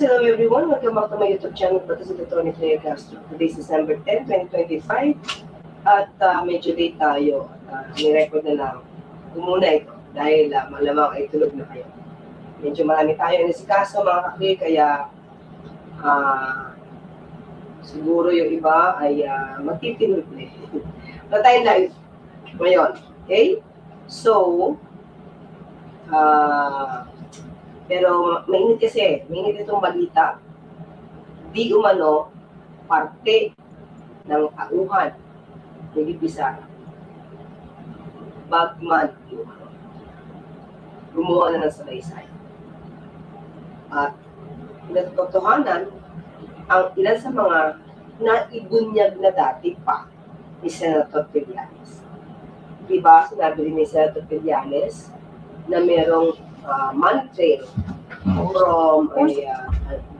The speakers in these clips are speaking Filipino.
hello everyone. Welcome back to my YouTube channel. Ito si Tony Claire Castro. Today is December 10, 2025. At medyo late tayo. Nirecord na lang. Muna ito. Dahil malamang ay tulog na kayo. Medyo marami tayo nasikaso mga kakli. Kaya siguro yung iba ay magtitinod na. Wala tayong live ngayon. Okay? So, pero mainit kasi, mainit itong balita. Di umano, parte ng tauhan ni VP Sara. Bagman, gumawa na ng salaysay. At nagtotohanan, ang ilan sa mga naibunyag na dati pa ni Senator Trillanes. Diba, sinabi rin ni Senator Trillanes na merong money trail from a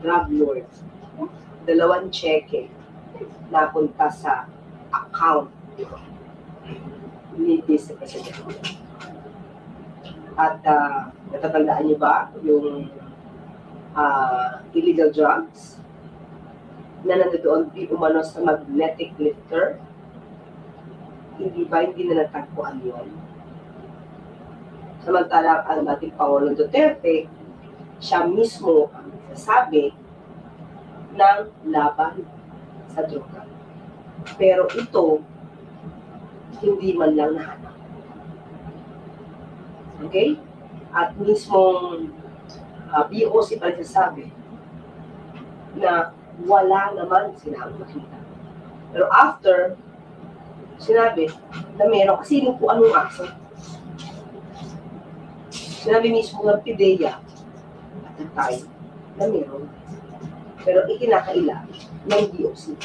drug lord. 2 cheque napunta sa account ni Vice President. At natatandaan niyo ba yung illegal drugs na nandoon di umano sa magnetic lifter? Hindi na natagpuan yun? Samantalang ang dating Pangulong Duterte, siya mismo ang nagsasabi ng laban sa droga. Pero ito, hindi man lang nahanap. Okay? At mismong BOC pa nagsasabi na wala naman silang makita. Pero after, sinabi na meron kasi kung anong aso. Sinabi mismo ng PIDEA at the time na meron. Pero ikinakaila ng DOC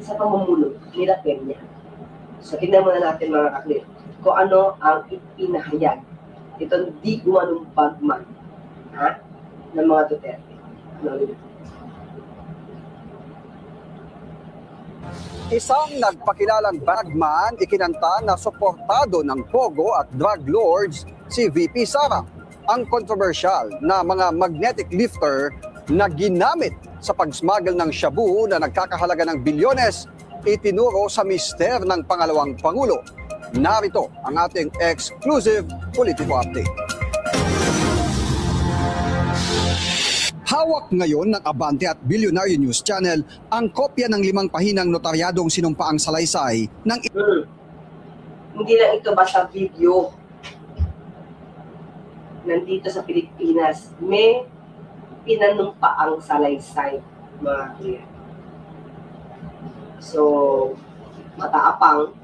sa pamumuno nila Peña. So, tingnan muna natin mga kaklir kung ano ang ipinahayag itong di umanong bagman ng mga Duterte. Isang nagpakilalang bagman ikinanta na suportado ng Pogo at drug lords si VP Sara. Ang kontrobersyal na mga magnetic lifter na ginamit sa pag-smuggle ng shabu na nagkakahalaga ng bilyones itinuro sa mister ng pangalawang Pangulo. Narito ang ating exclusive political update. Hawak ngayon ng Abante at Billionaire News Channel ang kopya ng 5 pahinang notaryadong sinumpaang salaysay ng... Hindi lang ito basta video. Nandito sa Pilipinas, may pinanumpaang salaysay, mga kuya. So, mataapang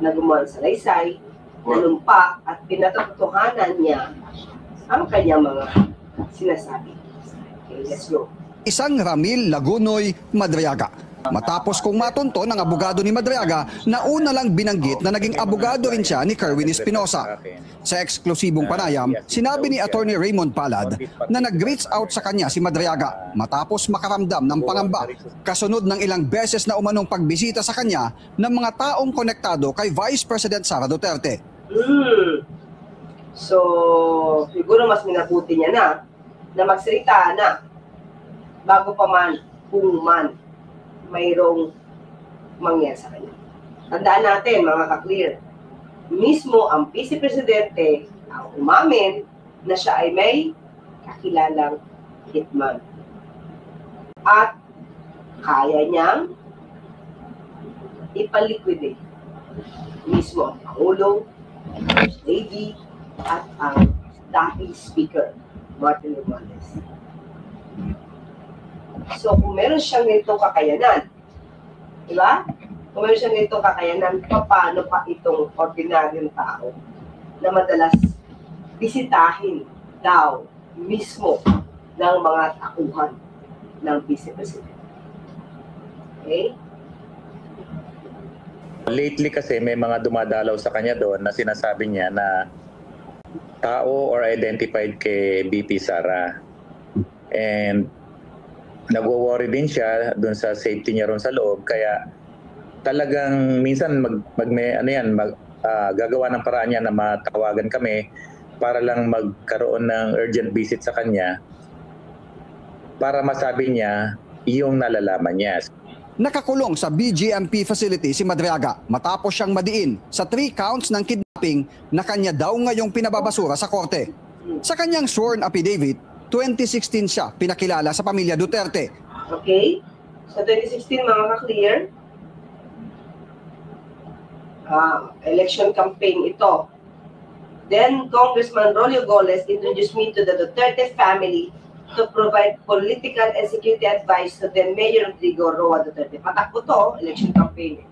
na gumawa ng salaysay, nanumpa at pinatotohanan niya ang kanyang mga sinasabi. Okay, let's go. Isang Ramil Lagunoy Madriaga. Matapos kung matunto ng abogado ni Madriaga na una lang binanggit na naging abogado rin siya ni Kerwin Espinosa. Sa eksklusibong panayam, sinabi ni Attorney Raymond Palad na nag-reach out sa kanya si Madriaga matapos makaramdam ng pangamba kasunod ng ilang beses na umanong pagbisita sa kanya ng mga taong konektado kay Vice President Sara Duterte. So, siguro mas minabuti niya na magsalita na bago pa man, kung man, mayroong mangyari sa kanya. Tandaan natin, mga kaklir, mismo ang Vice Presidente ang umamin na siya ay may kakilalang hitman. At kaya niyang ipaliquidate mismo ang Pangulo, First Lady, at ang dating Speaker, Martin Romualdez. So, kung meron siyang ganitong kakayanan, di ba? Kung meron siyang ganitong kakayanan, paano pa itong ordinaryong tao na madalas bisitahin daw mismo ng mga tauhan ng Vice President? Okay? Lately kasi may mga dumadalaw sa kanya doon na sinasabi niya na tao or identified kay VP Sara. And nagwo-worry din siya doon sa safety niya ron sa loob, kaya talagang minsan gagawa ng paraan niya na matawagan kami para lang magkaroon ng urgent visit sa kanya para masabi niya yung nalalaman niya. Nakakulong sa BGMP facility si Madriaga matapos siyang madiin sa 3 counts ng kidnapping na kanya daw ngayong pinababasura sa korte. Sa kanyang sworn affidavit, 2016 siya pinakilala sa pamilya Duterte. Okay? Sa 2016, mga ka-clear, election campaign ito. Then, Congressman Rolio Goles introduced me to the Duterte family to provide political and security advice to then Mayor Rodrigo Roa Duterte. Patakbo to, election campaign.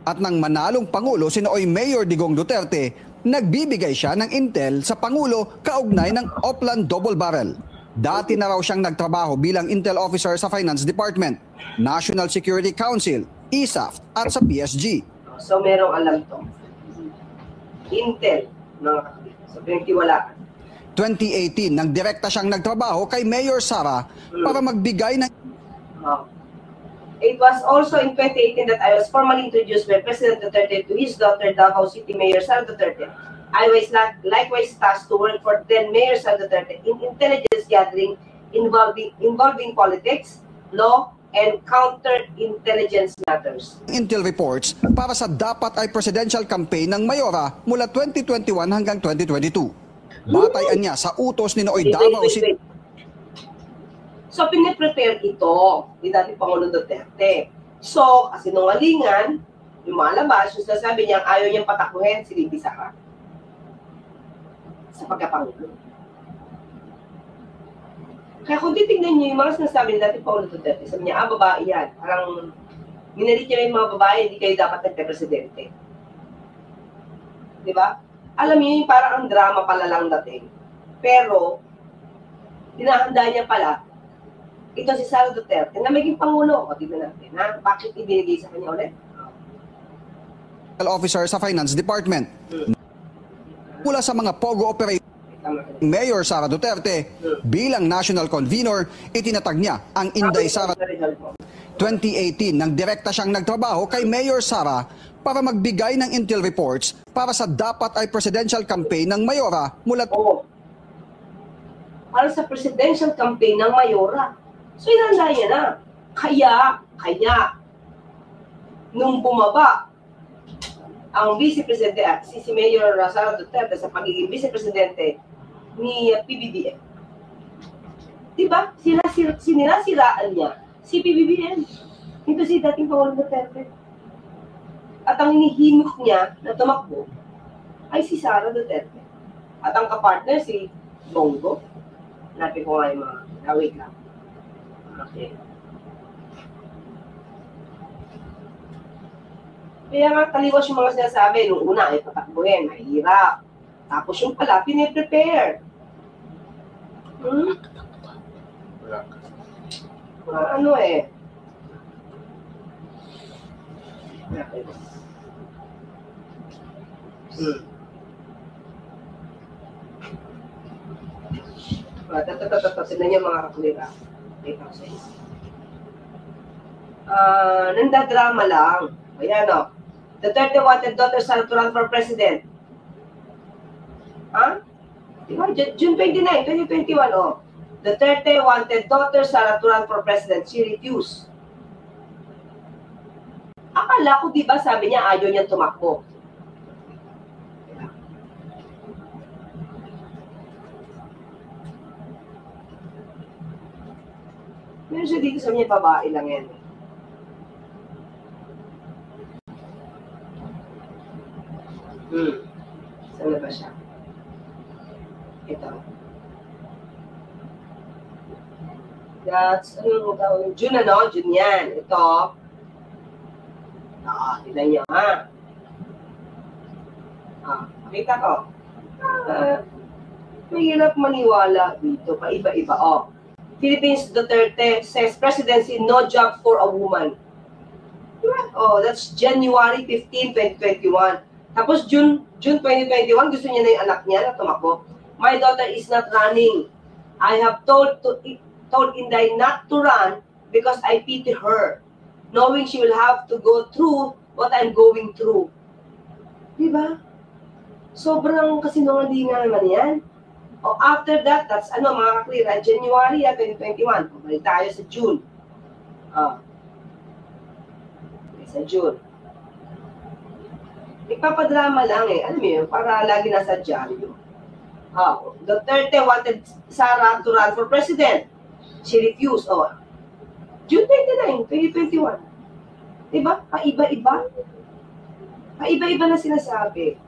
At nang manalong Pangulo si nooy Mayor Digong Duterte, nagbibigay siya ng intel sa Pangulo kaugnay ng Oplan Double Barrel. Dati na raw siyang nagtrabaho bilang intel officer sa Finance Department, National Security Council, ISAF at sa PSG. So, merong alam to. Intel, mga ka-clear. So, pinagtiwalaan. 2018, nang direkta siyang nagtrabaho kay Mayor Sara para magbigay ng It was also in 2018 that I was formally introduced by President Duterte to his daughter, Davao City Mayor Sara Duterte. I was likewise tasked to work for then Mayor Sara Duterte in intelligence gathering involving politics, law, and counter-intelligence matters. intel reports para sa dapat ay presidential campaign ng Mayora mula 2021 hanggang 2022. Batayan niya sa utos ni nooy Davao City. So, piniprepare ito ni dating Pangulong Duterte. So, kasi nungalingan, lumalabas, yung sasabi niya, ayaw niyang patakuhin si Bibi Sara sa pagkapangulo. Kaya kung titignan niyo yung mga sinasabi ni dating Pangulong Duterte, sabi niya, babae yan. Parang, minalit niya yung mga babae, hindi kayo dapat nagka-presidente. Di ba? Alam niyo yung parang ang drama pala lang dating. Pero, dinahanda niya pala, ito si Sara Duterte na maging Pangulo. O, tignan natin, ha? Bakit ibinigay sa kanya ulit? Officer sa Finance Department. Mula sa mga POGO operation, Mayor Sara Duterte, bilang national convener, itinatag niya ang Inday Sara. 2018, nang direkta siyang nagtrabaho kay Mayor Sara para magbigay ng intel reports para sa dapat ay presidential campaign ng Mayora mula... Para sa presidential campaign ng Mayora. So, inanda niya na. Kaya, nung bumaba ang vice-presidente at si Mayor Sara Duterte sa pagiging vice-presidente ni PBBM. Diba? Sinirasiraan niya si PBBM. Ito si dating Pangulong Duterte. At ang hinihimok niya na tumakbo ay si Sara Duterte. At ang kapartner si Bongo. Hanapin ko nga yung mga wait lang. Okay. Kaya nga taliwas yung mga sinasabi. Nung una ay patakbuhin, mahirap. Tapos yung pala, piniprepare. Ano eh. Okay. Tignan niyo mga kakulira. Nandadrama lang. Ayan o. Duterte wanted daughter Sara to run for president. Ha? Diba? June 29, 2021 o. Duterte wanted daughter Sara to run for president. She refused. Akala ko, diba, sabi niya, ayaw niyang tumakbo. Meron siya dito, sabi niya, babae lang yan. Saan na ba siya? Ito. That's, June ano? June yan. Ito. Tignan niyo, ha? Makita ko. Mahirap maniwala dito. Paiba-iba, oh. Philippines Duterte says presidency no job for a woman. Oh, that's January 15, 2021. Tapos June 2021, gusto niya na yung anak niya na tumakbo. My daughter is not running. I have told Inday not to run because I pity her, knowing she will have to go through what I'm going through. Diba? Sobrang kasinungalingan naman yan. O after that, that's mga ka-clear, January 2021. Balik tayo sa June. Sa June. Ipapadrama lang alam mo yun, para lagi nasa dyaryo. Duterte wanted Sara to run for president. She refused. June 29, 2021. Diba? Paiba-iba. Paiba-iba na sinasabi.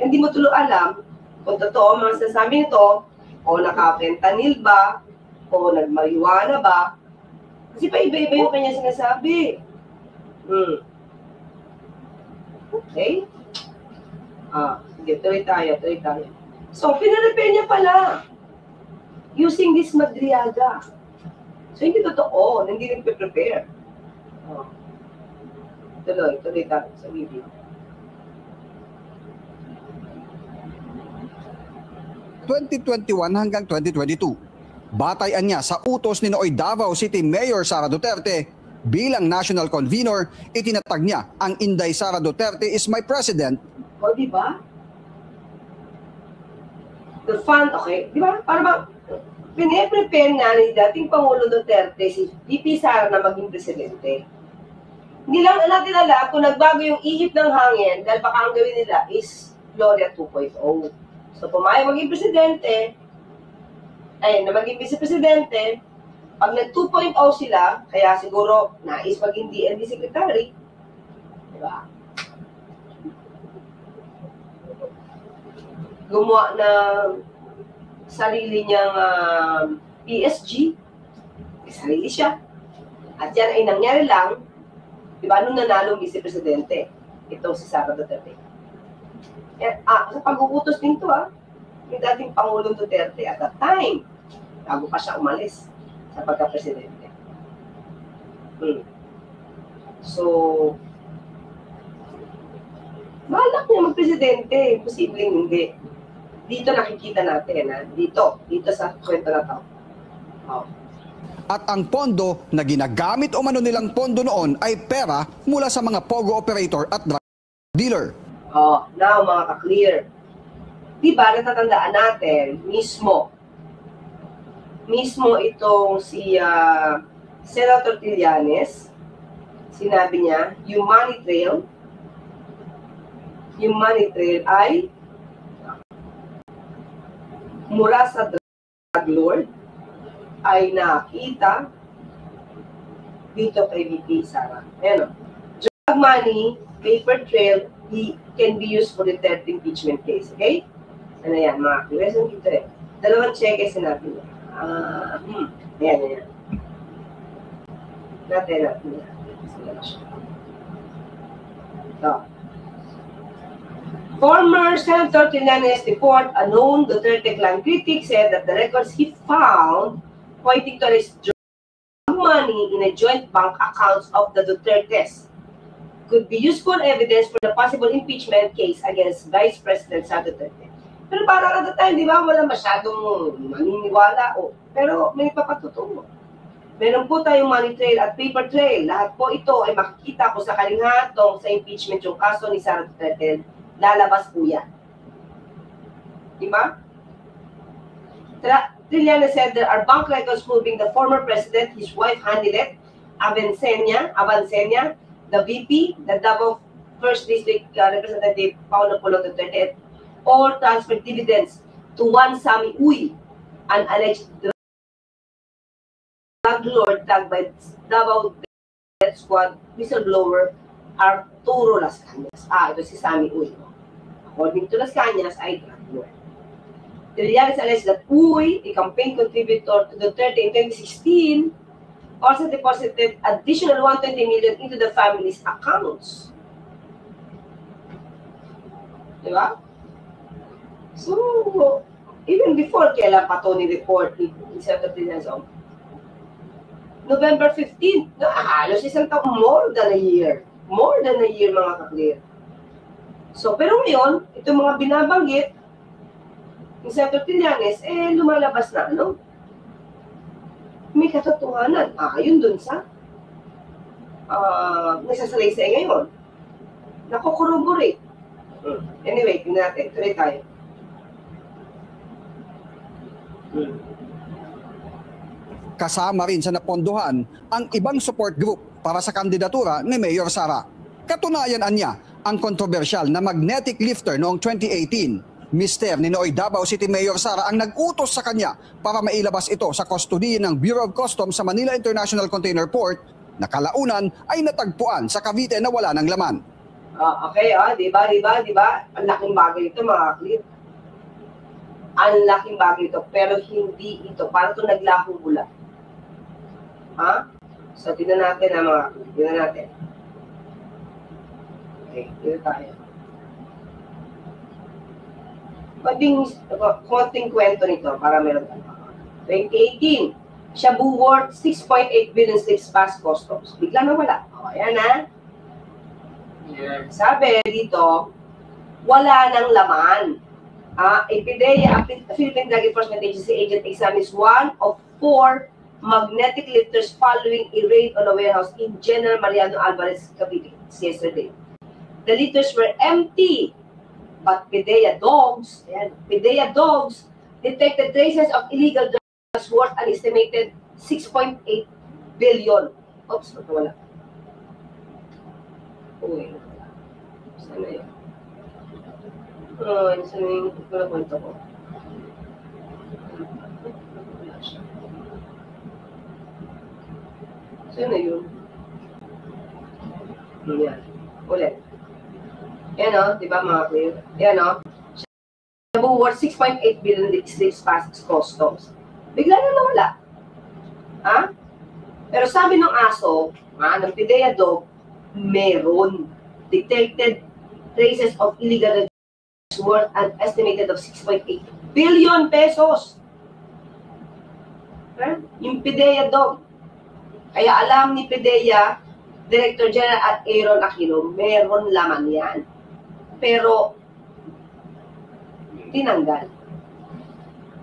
Hindi mo tulo alam kung totoo mga sinasabi nito, o naka-fentanyl ba, o nag-marijuana ba. Kasi paiba-iba yung kanya sinasabi. Okay? Sige, tuloy tayo. So, pinarepare niya pala. Using this Madriaga. So, hindi totoo. Hindi rin prepare. Tuloy tayo sa video. 2021 hanggang 2022. Batayan niya sa utos ni Nooy Davao City Mayor Sara Duterte bilang national convener, itinatag niya ang Inday Sara Duterte is my president. O, di ba? The fund, okay. Di ba? Para bang pine-prepare na ni dating Pangulo Duterte si VP Sara na maging presidente. Hindi lang natin alam kung nagbago yung ihip ng hangin dahil baka ang gawin nila is Gloria 2.0. So, pumayag maging presidente, na maging vice-presidente, pag nag-2.0 sila, kaya siguro nais maging DND secretary, diba? Gumawa ng sarili niyang PSG, may sarili siya. At yan ay nangyari lang, diba, nung nanalo vice-presidente, itong si Sara Duterte. Sa pag-uutos din to, yung dating Pangulong Duterte at that time, bago pa siya umalis sa pagka-presidente. So, malak niya mag-presidente, posibleng hindi. Dito nakikita natin, dito sa kwento na to. At ang pondo na ginagamit o mano nilang pondo noon ay pera mula sa mga pogo operator at drug dealer. Now mga ka-clear, diba natatandaan natin mismo itong si Senator Trillanes, sinabi niya, yung money trail ay mula sa drug lord ay nakita dito kay VP Sara. Ayan, drug money, paper trail, can be used for the third impeachment case. Okay? Ano yan, mga question dito Dalawang check ay sinabi niya. Ayan. Natin. Former Senator Trillanes report, a known Duterte clan critic, said that the records he found pointing to his drug money in a joint bank accounts of the Dutertes could be useful evidence for the possible impeachment case against Vice President Sara Duterte. Pero parang at the time, di ba, wala masyadong maniniwala. Pero may papatutungo. Meron po tayong money trail at paper trail. Lahat po ito ay makikita po sa kalinghatong sa impeachment yung kaso ni Sara Duterte. Lalabas po yan. Di ba? Trillanes said there are bank records proving the former president, his wife Hanilet Avancenia, the VP, the Davao First District Representative Paolo Polo Duterte, all transferred dividends to one Sammy Uy, an alleged drug lord tagged by Davao Death Squad whistleblower Arturo Las Cañas. Ito si Sammy Uy. According to Las Cañas, ay drug lord. Trillanes alleged that Uy, a campaign contributor to Duterte in 2016, also deposited additional 120 million into the family's accounts. Diba? So, even before kailan pa ito ni-report ni Senator Trillanes, November 15, halos isang taon, more than a year. More than a year, mga ka-clear. So, pero ngayon, itong mga binabanggit ni Senator Trillanes, lumalabas na, may katotohanan. Yun dun sa nagsasalaysay ngayon. Nakukorroborate. Anyway, tingnan natin. Tuloy tayo. Kasama rin sa napondohan ang ibang support group para sa kandidatura ni Mayor Sara. Katunayan niya ang kontrobersyal na magnetic lifter noong 2018. Mister ni Noy Davao City Mayor Sara ang nag-utos sa kanya para mailabas ito sa kustodiya ng Bureau of Customs sa Manila International Container Port na kalaunan ay natagpuan sa Cavite na wala ng laman. Okay, di ba? Ang laking bagay ito, mga klip. Ang laking bagay ito, pero hindi ito. Para ito naglahong bula. So, tignan natin mga klip. Tignan natin. Okay, dito tayo. Konting kwento nito para meron tayo. 2018, Shabu worth 6.8 billion slips past customs. Bigla na wala. Ayan Sabi dito, wala nang laman. PDEA, Philippine Drug Enforcement Agency agent examines one of 4 magnetic lifters following a raid on a warehouse in General Mariano Alvarez, Cavite yesterday. The lifters were empty, but PDEA dogs detected traces of illegal drugs worth an estimated 6.8 billion. Oops, wala. Uy, sana yun? Sana yung kwento ko? Sana yun? Yan. Ulit. Yan di ba mga clear? Yan Shabu worth 6.8 billion slips past customs. Bigla na nawala. Pero sabi ng aso, ng PDEA dog, meron detected traces of illegal drugs worth an estimated of 6.8 billion pesos. Yung PDEA dog. Kaya alam ni PDEA, Director General at Aaron Aquino, meron laman yan. Pero, tinanggal.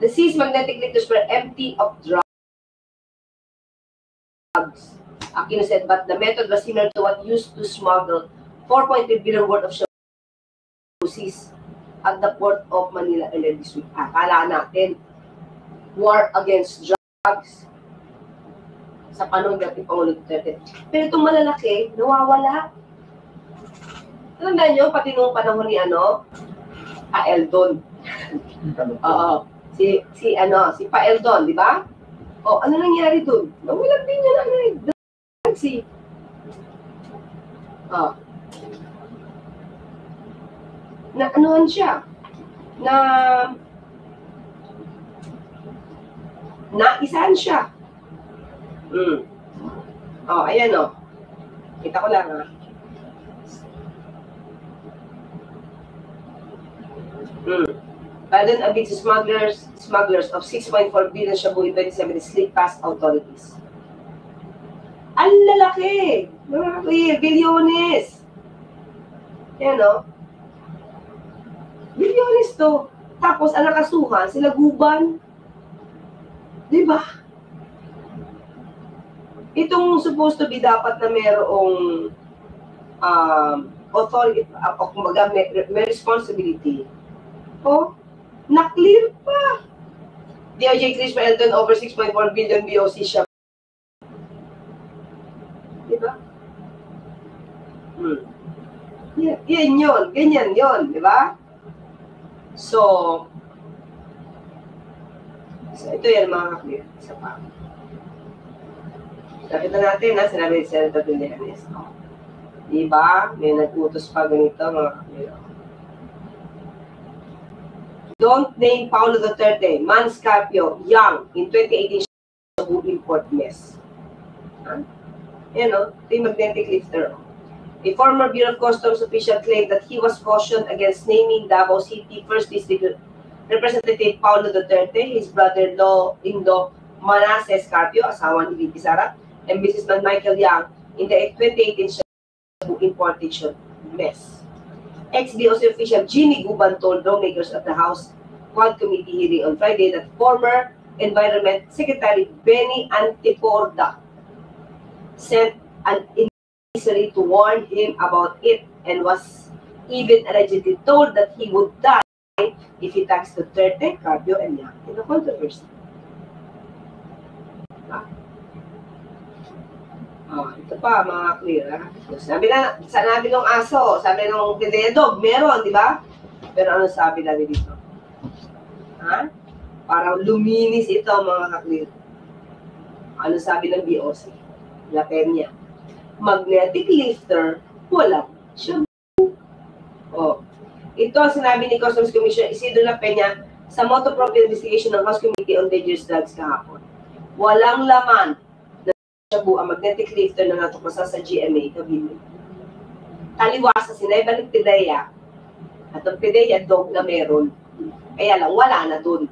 The seized magnetic lifters were empty of drugs. Aquino said, but the method was similar to what used to smuggle 4.3 billion worth of seized at the port of Manila earlier this week. Akala natin, war against drugs sa panahon ng Pangulo Duterte. Pero itong malalaki, nawawala. Tandaan nyo, pati nung panahon ni Pa Eldon. Si Pa Eldon, di ba? Ano nangyari dun? Nawalan din niya na na anuhan siya na naisahan siya. Ayan kita ko lang Biden amid smugglers of 6.4 billion shabu in 2017 slip past authorities. Ang lalaki! Bilyones! Yan bilyones to. Tapos, ang nakasuhan, sila Guban. Diba? Itong supposed to be dapat na merong authority, kumbaga may responsibility. Na-clear pa. DOJ clears for Elton over 6.4 billion BOC siya. Diba? Yan yun. Ganyan yun. Diba? So ito yan mga clear. Isa pa. Nakita natin sinabi ni Senator Villanes. Diba? May nag-utos pa ganito mga clear. Don't name Paulo Duterte, Manscarpio, Young, in 2018 Shabu import mess. Ito yung magnetic lifter. A former Bureau of Customs official claimed that he was cautioned against naming Davao City First District Representative Paulo Duterte, his brother-in-law Manasseh Carpio, asawa ni VP Sara, and businessman Michael Young in the 2018 Shabu importation mess. Ex-BOC official Jimmy Guban told lawmakers at the House Quad Committee hearing on Friday that former Environment Secretary Benny Antiporda sent an emissary to warn him about it and was even allegedly told that he would die if he taxed Duterte, Carpio, and Young in the controversy. Ito pa, mga clear, ha? Sabi ng aso, sabi ng dog, meron, di ba? Pero ano sabi namin dito? Ha? Parang luminis ito, mga ka-clear. Ano sabi ng BOC? La Peña. Magnetic lifter, walang shampoo. Ito sinabi ni Customs Commissioner Isidro La Peña sa motor proprio investigation ng House Committee on Dangerous Drugs kahapon. Walang laman shampoo ang magnetic lifter na natuklasan sa GMA Cavite. Taliwasa sinaiba ng PIDEA at ang PIDEA dog na meron. Kaya lang, wala na dun.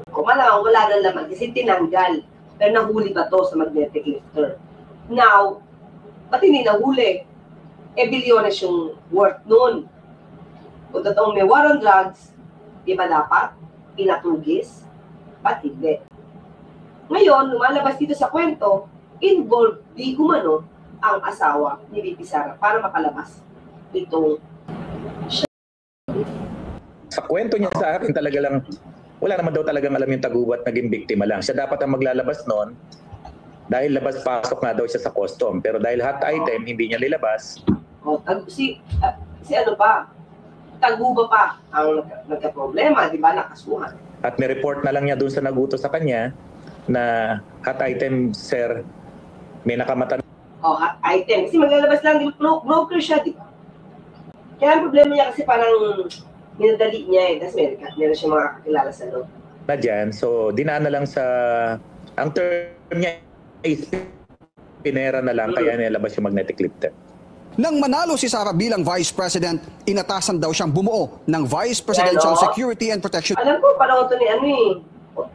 Kung malamang wala na laman kasi tinanggal. Pero nahuli ba to sa magnetic lifter? Now, ba't hindi nahuli? Bilyones yung worth nun. Kung totoong may war on drugs, di ba dapat? Pinatugis? Ba't hindi? Ngayon, lumalabas dito sa kwento, involved di umano ang asawa ni VP Sara para makalabas itong sa kwento niya sa akin talaga lang, wala naman daw talagang alam yung tagubat, naging biktima lang. Siya dapat ang maglalabas noon dahil labas-pasok nga daw siya sa custom. Pero dahil hot item, hindi niya nilabas. Si ano pa, taguba pa ang nagka-problema, di ba, nakasuhan. At may report na lang niya doon sa nagutos sa kanya na hot item, sir, may nakamata. Hot item. Kasi maglalabas lang, di ba, broker siya, di ba? Kaya ang problema niya kasi parang minadali niya tapos meron siya mga kakilala sa loob. Na dyan, so dinaan na lang sa, ang term niya is pinera na lang, kaya nilabas yung magnetic lifter. Nang manalo si Sara bilang Vice President, inatasan daw siyang bumuo ng Vice Presidential Security and Protection. Alam ko, parang ito ni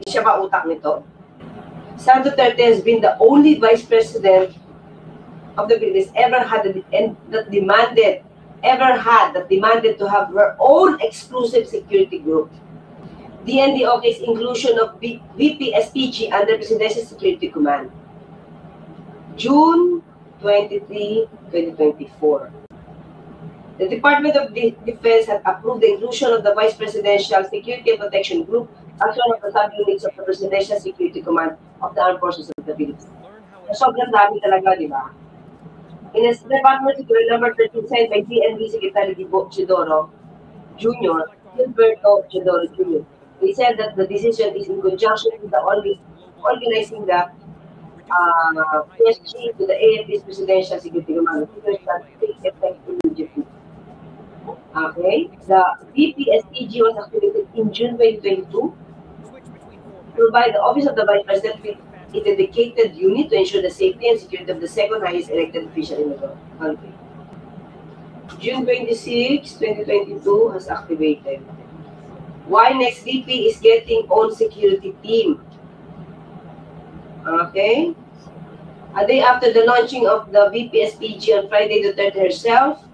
siya ba utak nito? Sara Duterte has been the only Vice President of the Philippines that demanded to have her own exclusive security group. DND-OK's inclusion of VP SPG under Presidential Security Command. June 23, 2024. The Department of Defense had approved the inclusion of the Vice Presidential Security and Protection Group as one of the sub-units of the Presidential Security Command of the Armed Forces of the Philippines. Sobrang dami talaga, di ba? In a Department Security number 13 signed by DND Secretary Chidoro Jr., Gilberto Chidoro Jr., he said that the decision is in conjunction with the organizing the PSG to the AFP's Presidential Security Command, that takes effect immediately. Okay, the VPSPG was activated in June 2022 to provide the Office of the Vice President with a dedicated unit to ensure the safety and security of the second highest elected official in the country. June 26, 2022 has activated. Why next VP is getting own security team? Okay. A day after the launching of the VPSPG on Friday, Duterte herself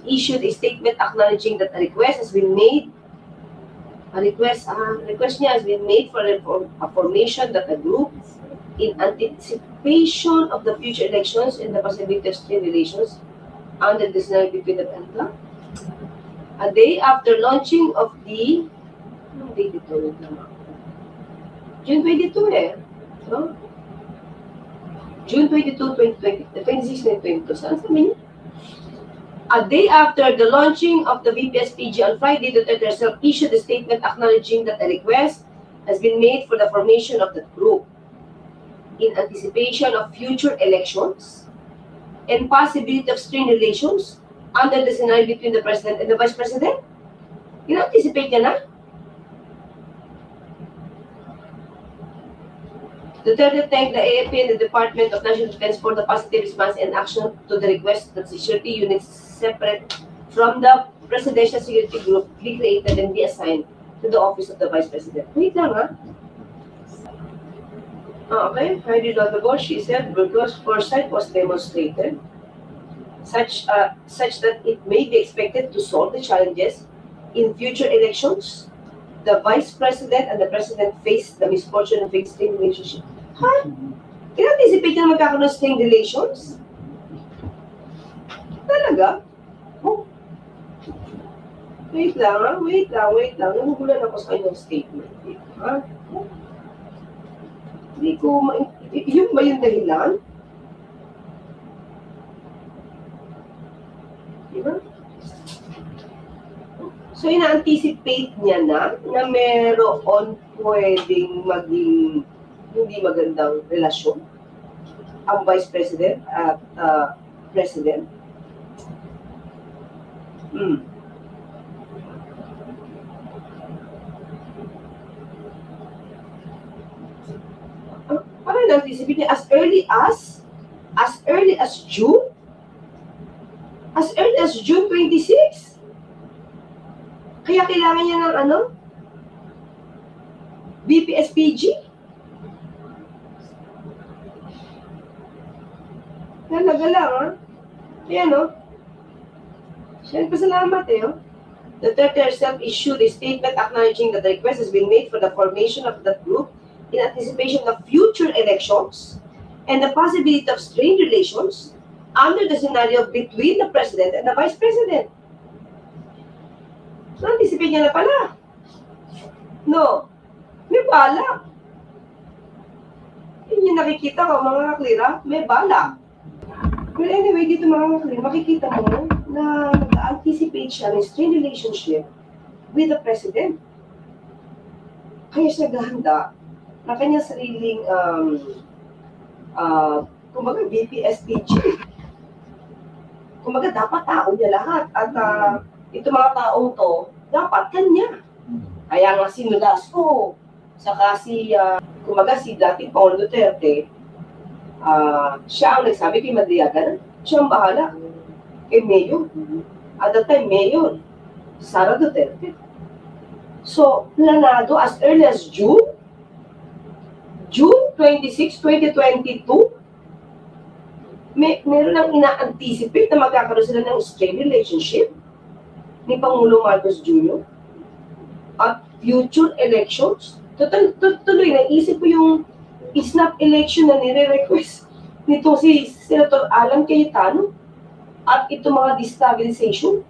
issued a statement acknowledging that a request has been made. A request niya has been made for a formation that a group in anticipation of the future elections and the possibility of strained relations under the scenario between the Pantla. A day after launching of the June 22 So, June 22, 2020, 26, 2022. Saan sabi niya? A day after the launching of the VPSPG on Friday, Duterte herself issued a statement acknowledging that a request has been made for the formation of the group in anticipation of future elections and possibility of strained relations under the scenario between the President and the Vice President. In-anticipate niya na? Duterte thanked the AFP and the Department of National Defense for the positive response and action to the request that security units separate from the Presidential Security Group be created and be assigned to the Office of the Vice President. Wait lang, ha? Okay, highly laudable, she said, virtuous foresight was demonstrated, such that it may be expected to solve the challenges in future elections. The Vice President and the President faced the misfortune of a strained relationship. Ha? In-anticipate na magkakaroon ng strained relations? Talaga? Oh. Wait lang, ha? Wait lang. Nagugulan ako sa kanyang statement. Ha? Hindi ko, yun ba yung dahilan? Diba? So, ina-anticipate niya na meron pwedeng maging hindi magandang relasyon ang Vice President at President. Parang na-anticipate niya as early as June? As early as June 26? Kaya kailangan niya ng ano? BPSPG? Talaga lang, ha? Ayan, no? Siyempre, salamat, oh. Duterte herself issued a statement acknowledging that the request has been made for the formation of that group in anticipation of future elections and the possibility of strained relations under the scenario between the President and the Vice President. So, anticipate niya na pala. No. May bala. Yun yung nakikita ko, mga kaklira, may bala. Well, anyway, dito mga kaklira, makikita mo na nag-anticipate siya ng strained relationship with the President. Kaya siya naghahanda na kanyang sariling kumbaga BPSPG. Kumbaga dapat tao niya lahat at itong mga taong to dapat kanya. Kaya nga si Nolasco saka si kumbaga si dating Pangulong Duterte siya ang nagsabi kay Madriaga, siya ang bahala kay Mayor. At that time, Mayor Sara Duterte. So, planado as early as June 26, 2022, meron lang ina-anticipate na magkakaroon sila ng strained relationship ni Pangulong Marcos Jr. at future elections. Tuloy, naisip ko yung snap election na nire-request nitong si Senator Alan Cayetano at itong mga destabilization.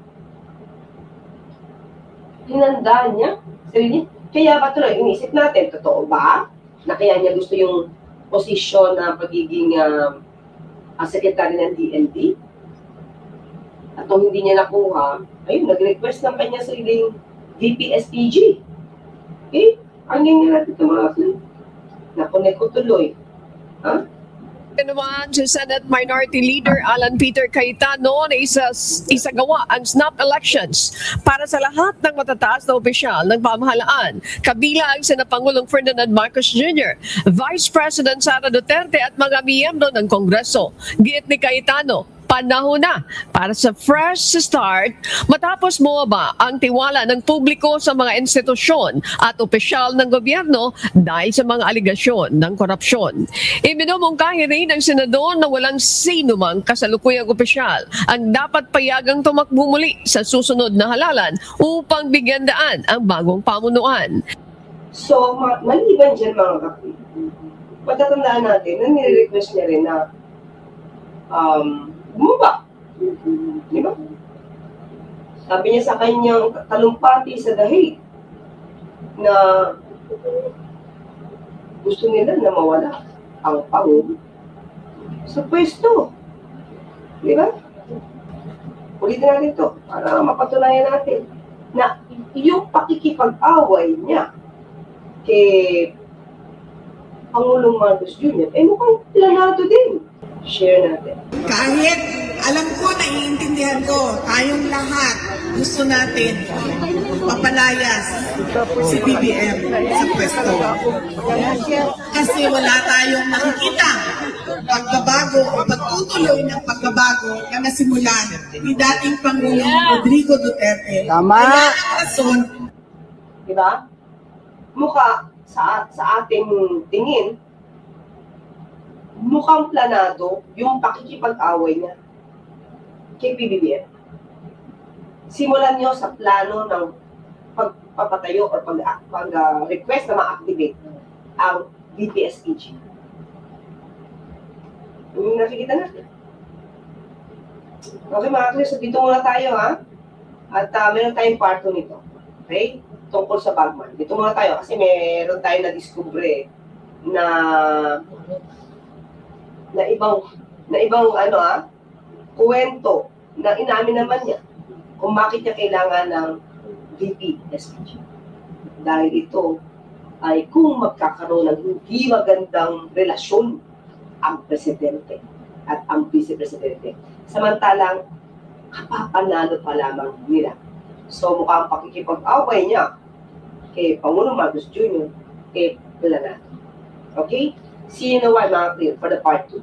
Hinanda niya, sarili niya. Kaya ba tuloy, inisip natin, totoo ba na kaya niya gusto yung posisyon na pagiging secretary ng DND? At kung hindi niya nakuha, ayun, nag-request ng kanya sariling VP-SPG. Okay? Ang ganyan natin ito mga kapatid. Nakunik ko tuloy. Ha? Naman si Senate Minority Leader Alan Peter Cayetano na isagawa ang snap elections para sa lahat ng matataas na opisyal ng pamahalaan, kabilang sina Pangulong Ferdinand Marcos Jr., Vice President Sara Duterte at mga miyembro ng Kongreso. Giit ni Cayetano, panahon na para sa fresh start matapos bumaba ang tiwala ng publiko sa mga institusyon at opisyal ng gobyerno dahil sa mga aligasyon ng korupsyon. Iminumungkahi rin ng senador na walang sino mang kasalukuyang opisyal ang dapat payagang tumakbo muli sa susunod na halalan upang bigyan daan ang bagong pamunuan. So, maliban dyan mga kapatid, matatandaan natin na nire-request niya rin na bumaba. Di ba? Sabi niya sa kanyang talumpati sa Dahig na gusto nila na mawala ang Pangulo sa pwesto. Di ba? Ulitin natin ito para mapatunayan natin na yung pakikipag-away niya kay Pangulong Marcos Jr. mukhang planado din. Share natin. Kahit alam ko, naiintindihan ko, tayong lahat gusto natin mapalayas si BBM sa pwesto. Kasi wala tayong nakikita pagbabago o pagtutuloy ng pagbabago na nasimulan ni dating Pangulong Rodrigo Duterte. Tama! Kaya ang rason, diba? Mukha sa ating tingin, mukhang planado yung pakikipag-away niya kay BBM. Simulan niyo sa plano ng pagpapatayo o pag-request na ma-activate ang BPSPG. Yung nakikita natin. Okay mga kapatid, so dito muna tayo ha. At meron tayong part 2 nito. Okay? Tungkol sa Bagman. Dito muna tayo kasi meron tayong na-discover na na ibang kwento na inamin naman niya kung bakit niya kailangan ng VP SPG. Dahil ito ay kung magkakaroon ng hindi magandang relasyon ang presidente at ang vice-presidente. Samantalang, kapapanalo pa lamang nila. So mukhang pakikipag-away niya kay Pangulong Marcos Jr. wala na. Okay? See you in a while, mga clear, for the part 2.